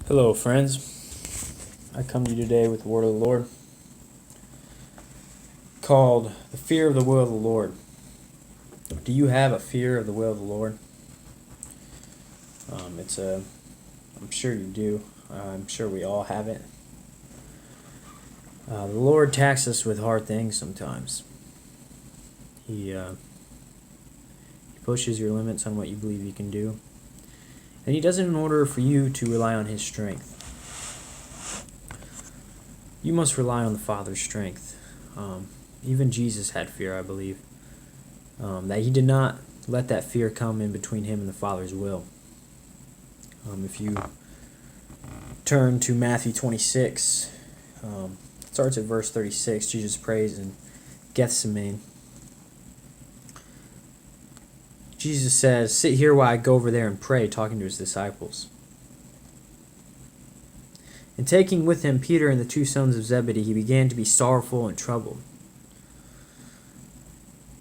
Hello, friends. I come to you today with the word of the Lord called the fear of the will of the Lord. Do you have a fear of the will of the Lord? I'm sure you do. I'm sure we all have it. The Lord taxes us with hard things sometimes. He pushes your limits on what you believe you can do. And He does it in order for you to rely on His strength. You must rely on the Father's strength. Even Jesus had fear, I believe. That He did not let that fear come in between Him and the Father's will. If you turn to Matthew 26, it starts at verse 36. Jesus prays in Gethsemane. Jesus says, "Sit here while I go over there and pray," talking to His disciples. And taking with Him Peter and the two sons of Zebedee, He began to be sorrowful and troubled.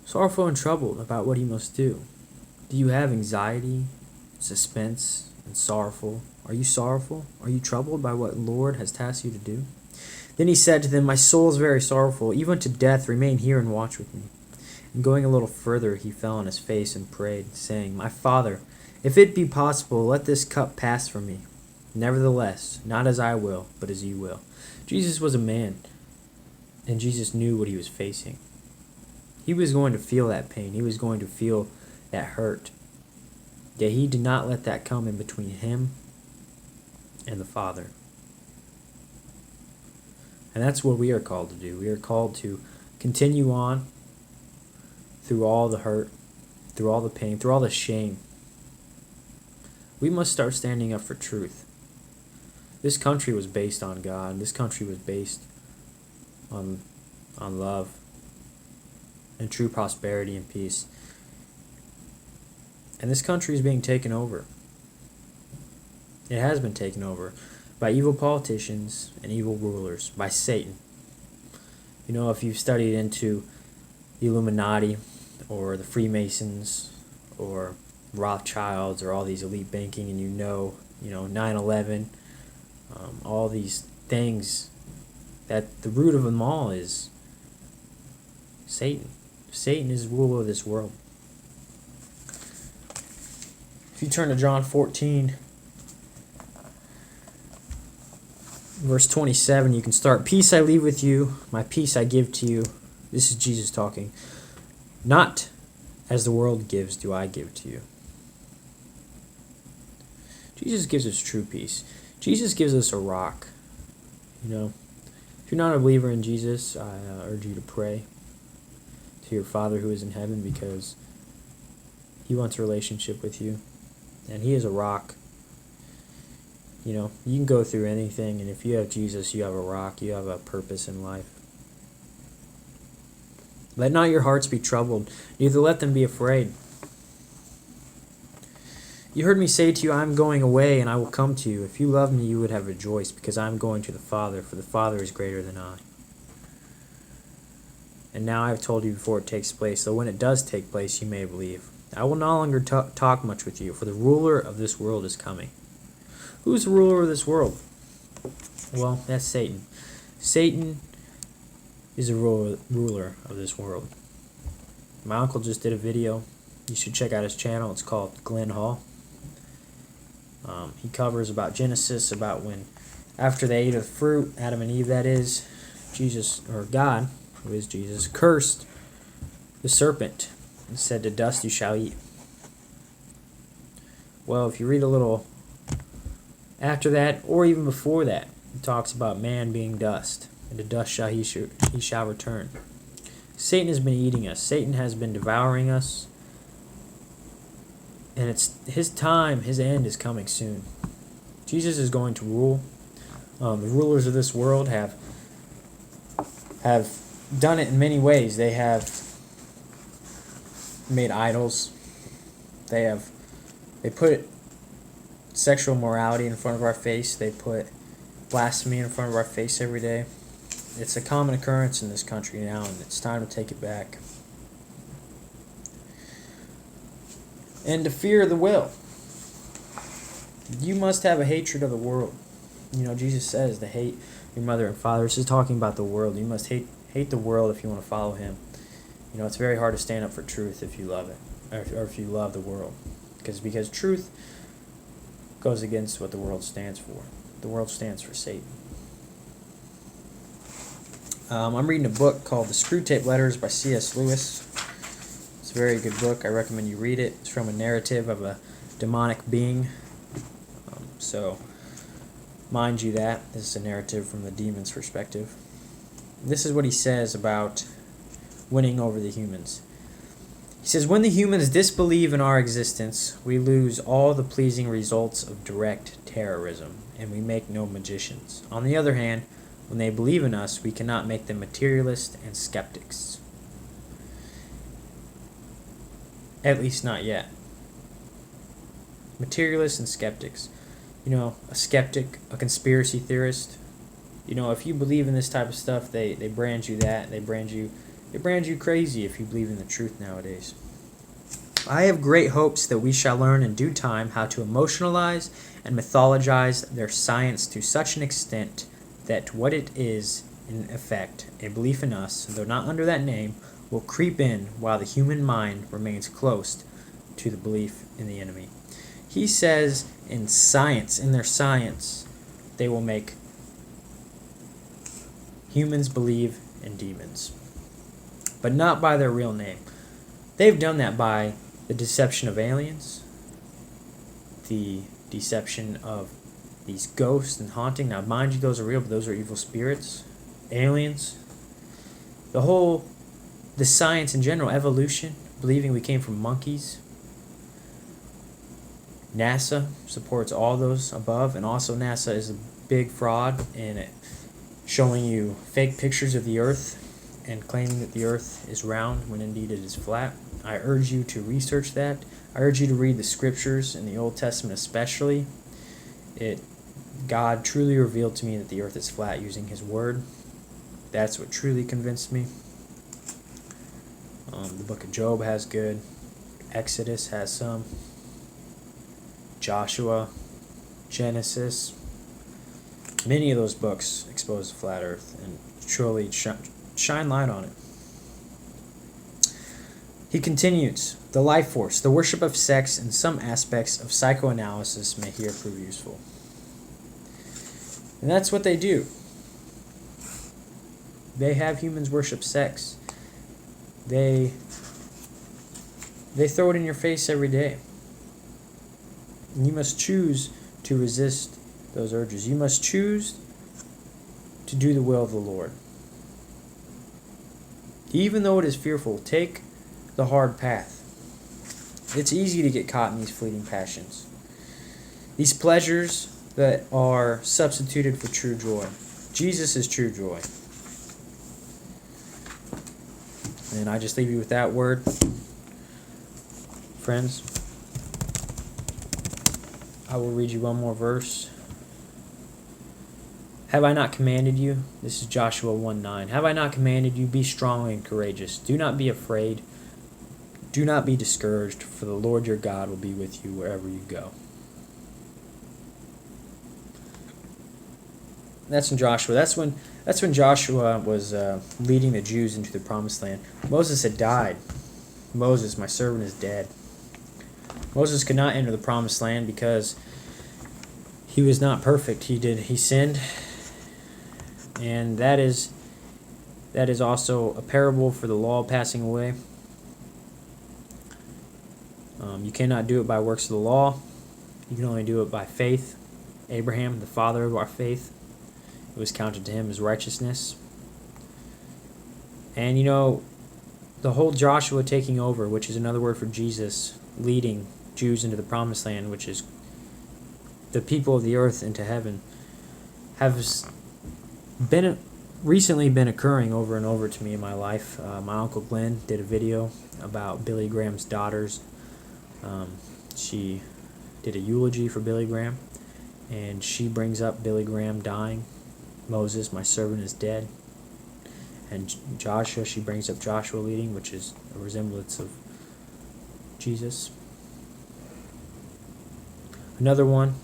Sorrowful and troubled about what He must do. Do you have anxiety, suspense, and sorrowful? Are you sorrowful? Are you troubled by what the Lord has tasked you to do? Then He said to them, "My soul is very sorrowful, even to death. Remain here and watch with me." And going a little further, He fell on His face and prayed, saying, "My Father, if it be possible, let this cup pass from me. Nevertheless, not as I will, but as You will." Jesus was a man, and Jesus knew what He was facing. He was going to feel that pain. He was going to feel that hurt. Yet He did not let that come in between Him and the Father. And that's what we are called to do. We are called to continue on through all the hurt, through all the pain, through all the shame. We must start standing up for truth. This country was based on God. This country was based on love and true prosperity and peace. And this country is being taken over. It has been taken over by evil politicians and evil rulers, by Satan. You know, if you've studied into the Illuminati or the Freemasons or Rothschilds or all these elite banking, and you know 9/11, all these things, that the root of them all is Satan. Satan is the ruler of this world. If you turn to John 14, verse 27, you can start, "Peace I leave with you, my peace I give to you." This is Jesus talking. "Not as the world gives do I give to you." Jesus gives us true peace. Jesus gives us a rock. If you're not a believer in Jesus, I urge you to pray to your Father who is in heaven, because He wants a relationship with you. And He is a rock. You can go through anything, and if you have Jesus, you have a rock. You have a purpose in life. "Let not your hearts be troubled, neither let them be afraid. You heard me say to you, I am going away, and I will come to you. If you loved me, you would have rejoiced, because I am going to the Father, for the Father is greater than I. And now I have told you before it takes place, though when it does take place, you may believe. I will no longer talk much with you, for the ruler of this world is coming." Who's the ruler of this world? Well, that's Satan. Satan is the ruler of this world. My uncle just did a video. You should check out his channel. It's called Glenn Hall. He covers about Genesis, about when, after they ate of the fruit, Adam and Eve, that is, Jesus, or God, who is Jesus, cursed the serpent and said, "To dust you shall eat." Well, if you read a little after that, or even before that, it talks about man being dust, and to dust he shall return. Satan has been eating us. Satan has been devouring us. And it's his time, his end is coming soon. Jesus is going to rule. The rulers of this world have done it in many ways. They have made idols. They put sexual morality in front of our face. They put blasphemy in front of our face every day. It's a common occurrence in this country now, and it's time to take it back. And to fear the will. You must have a hatred of the world. Jesus says to hate your mother and father. This is talking about the world. You must hate the world if you want to follow him. It's very hard to stand up for truth if you love it, or if you love the world. Because truth goes against what the world stands for. The world stands for Satan. I'm reading a book called The Screwtape Letters by C.S. Lewis. It's a very good book. I recommend you read it. It's from a narrative of a demonic being. So, mind you that. This is a narrative from the demon's perspective. This is what he says about winning over the humans. He says, when the humans disbelieve in our existence, we lose all the pleasing results of direct terrorism, and we make no magicians. On the other hand, when they believe in us, we cannot make them materialists and skeptics. At least not yet. Materialists and skeptics. A skeptic, a conspiracy theorist. If you believe in this type of stuff, they brand you that. They brand you crazy if you believe in the truth nowadays. I have great hopes that we shall learn in due time how to emotionalize and mythologize their science to such an extent that what it is, in effect, a belief in us, though not under that name, will creep in while the human mind remains close to the belief in the enemy. He says in their science, they will make humans believe in demons, but not by their real name. They've done that by the deception of aliens, the deception of these ghosts and haunting. Now, mind you, those are real, but those are evil spirits, aliens. The science in general, evolution, believing we came from monkeys. NASA supports all those above, and also NASA is a big fraud in it, showing you fake pictures of the Earth and claiming that the Earth is round when indeed it is flat. I urge you to research that. I urge you to read the scriptures in the Old Testament especially. God truly revealed to me that the Earth is flat using His Word. That's what truly convinced me. The book of Job has good. Exodus has some. Joshua, Genesis. Many of those books expose the flat Earth and truly shine light on it. He continues, the life force, the worship of sex, and some aspects of psychoanalysis may here prove useful. And that's what they do. They have humans worship sex. They throw it in your face every day. And you must choose to resist those urges. You must choose to do the will of the Lord. Even though it is fearful, take the hard path. It's easy to get caught in these fleeting passions. These pleasures that are substituted for true joy. Jesus is true joy. And I just leave you with that word. Friends, I will read you one more verse. Have I not commanded you? This is Joshua 1:9. Have I not commanded you? Be strong and courageous. Do not be afraid. Do not be discouraged, for the Lord your God will be with you wherever you go. That's in Joshua. That's when Joshua was leading the Jews into the promised land. Moses had died. Moses, my servant, is dead. Moses could not enter the promised land because he was not perfect. He sinned. And that is also a parable for the law passing away. You cannot do it by works of the law. You can only do it by faith. Abraham, the father of our faith, it was counted to him as righteousness. And the whole Joshua taking over, which is another word for Jesus, leading Jews into the promised land, which is the people of the earth into heaven, has recently been occurring over and over to me in my life. My Uncle Glenn did a video about Billy Graham's daughters. She did a eulogy for Billy Graham, and she brings up Billy Graham dying. Moses, my servant, is dead. And Joshua, she brings up Joshua leading, which is a resemblance of Jesus. Another one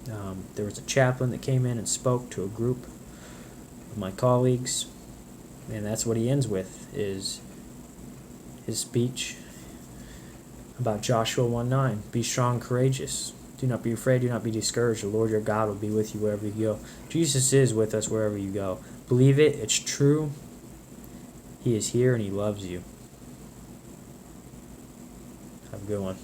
There was a chaplain that came in and spoke to a group of my colleagues, and that's what he ends with, is his speech about Joshua 1:9. Be strong, courageous. Do not be afraid, do not be discouraged. The Lord your God will be with you wherever you go. Jesus is with us wherever you go. Believe it, it's true. He is here and he loves you. Have a good one.